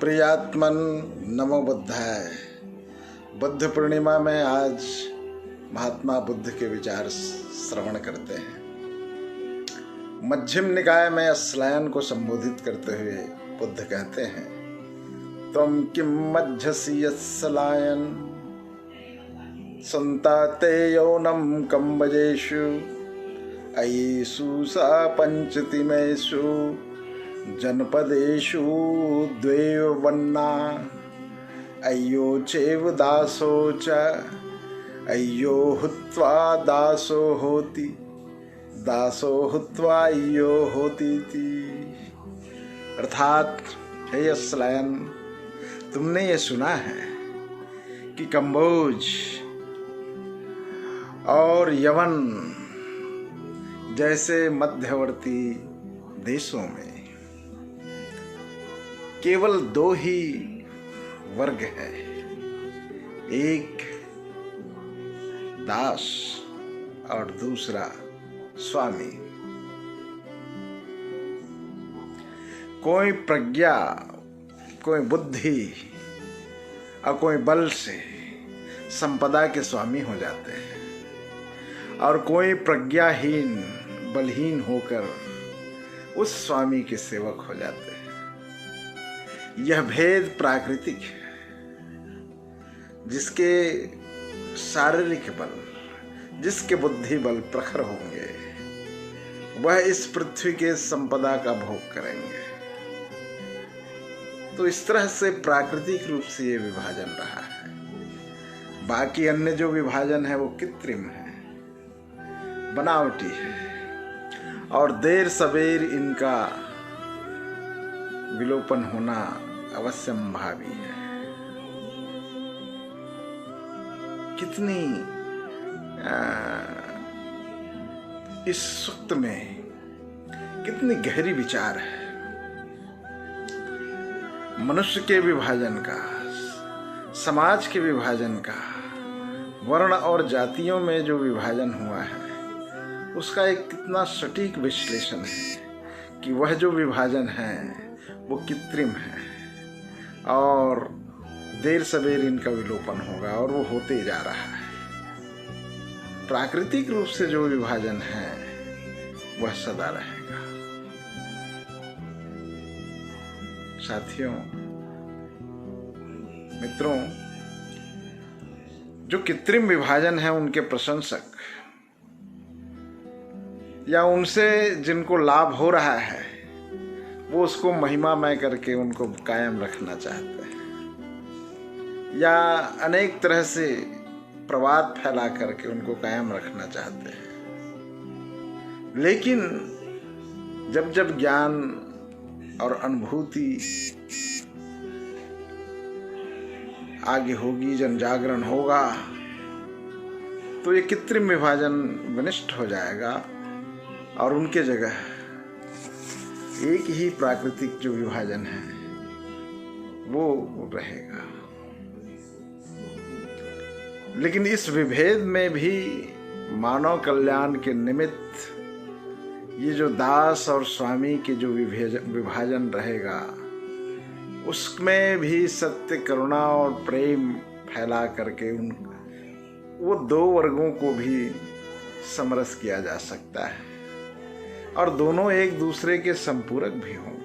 प्रियात्मन नमो बुद्धाय। बुद्ध पूर्णिमा में आज महात्मा बुद्ध के विचार श्रवण करते हैं। मध्यम निकाय में अश्लायन को संबोधित करते हुए बुद्ध कहते हैं, त्वं किं मध्यसि यत्सलायन संताते यौनम कम्बजेषु अयीषु सा पंचतिमेषु जनपदेषु द्वैवन्ना अय्यो चैव दासो च अय्यो हुत्वा दासो होति दासो हुत्वा अय्यो होतीति। अर्थात हे अश्लायन, तुमने ये सुना है कि कंबोज और यवन जैसे मध्यवर्ती देशों में केवल दो ही वर्ग है, एक दास और दूसरा स्वामी। कोई प्रज्ञा, कोई बुद्धि और कोई बल से संपदा के स्वामी हो जाते हैं और कोई प्रज्ञाहीन बलहीन होकर उस स्वामी के सेवक हो जाते हैं। यह भेद प्राकृतिक है। जिसके शारीरिक बल, जिसके बुद्धि बल प्रखर होंगे, वह इस पृथ्वी के संपदा का भोग करेंगे। तो इस तरह से प्राकृतिक रूप से ये विभाजन रहा है। बाकी अन्य जो विभाजन है वो कृत्रिम है, बनावटी है और देर सवेर इनका विलोपन होना अवश्यंभावी है। कितनी इस सूक्त में कितनी गहरी विचार है। मनुष्य के विभाजन का, समाज के विभाजन का, वर्ण और जातियों में जो विभाजन हुआ है उसका एक कितना सटीक विश्लेषण है कि वह जो विभाजन है वो कृत्रिम है और देर सवेर इनका विलोपन होगा और वो होते जा रहा है। प्राकृतिक रूप से जो विभाजन है वह सदा रहेगा। साथियों, मित्रों, जो कृत्रिम विभाजन है उनके प्रशंसक या उनसे जिनको लाभ हो रहा है वो उसको महिमामय करके उनको कायम रखना चाहते हैं या अनेक तरह से प्रवाद फैला करके उनको कायम रखना चाहते हैं। लेकिन जब जब ज्ञान और अनुभूति आगे होगी, जन जागरण होगा, तो ये कृत्रिम विभाजन विनष्ट हो जाएगा और उनके जगह एक ही प्राकृतिक जो विभाजन है वो रहेगा। लेकिन इस विभेद में भी मानव कल्याण के निमित्त ये जो दास और स्वामी के जो विभाजन रहेगा उसमें भी सत्य, करुणा और प्रेम फैला करके वो दो वर्गों को भी समरस किया जा सकता है और दोनों एक दूसरे के संपूरक भी हों।